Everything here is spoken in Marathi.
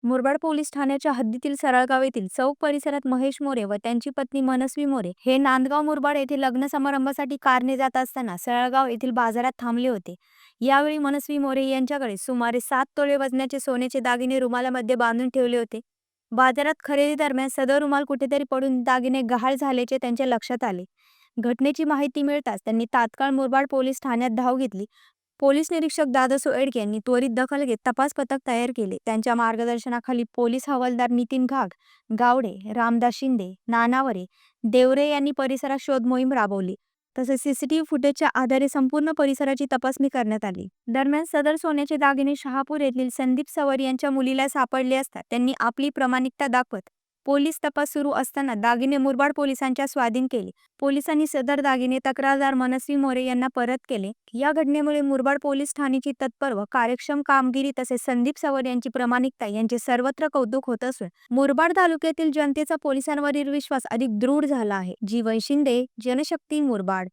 मुरबाड पोलीस ठाण्याच्या हद्दीतील सरळगाव येथील चौक परिसरात महेश मोरे व त्यांची पत्नी मनस्वी मोरे हे नांदगाव मुरबाड येथे लग्न समारंभासाठी कारने जात असताना सरळगाव येथील बाजारात थांबले होते. यावेळी मनस्वी मोरे यांच्याकडे सुमारे 7 तोळे वजनाचे सोन्याचे दागिने रुमालामध्ये बांधून ठेवले होते. बाजारात खरेदी दरम्यान सदर रुमाल कुठेतरी पडून दागिने गहाळ झाल्याचे त्यांच्या लक्षात आले. घटनेची माहिती मिळताच त्यांनी तात्काळ मुरबाड पोलीस ठाण्यात धाव घेतली. पोलीस निरीक्षक दादासू एडके यांनी त्वरित दखल घेत तपास पथक तयार केले. त्यांच्या मार्गदर्शनाखाली पोलीस हवालदार नितीन घाग, गावडे, रामदास शिंदे, नानावरे, देवरे यांनी परिसरात शोध मोहीम राबवली. तसेच सीसीटीव्ही फुटेजच्या आधारे संपूर्ण परिसराची तपासणी करण्यात आली. दरम्यान सदर सोन्याचे दागिने शहापूर येथील संदीप सवर यांच्या मुलीला सापडले असता त्यांनी आपली प्रामाणिकता दाखवत पोलीस तपास सुरू असताना दागिने मुरबाड पोलिसांच्या स्वाधीन केले. पोलिसांनी सदर दागिने तक्रारदार मनस्वी मोरे यांना परत केले. या घटनेमुळे मुरबाड पोलीस ठाण्याची तत्पर व कार्यक्षम कामगिरी तसेच संदीप सवर यांची प्रामाणिकता यांचे सर्वत्र कौतुक होत असून मुरबाड तालुक्यातील जनतेचा पोलिसांवरील विश्वास अधिक दृढ झाला आहे. जीवन शिंदे, जनशक्ती, मुरबाड.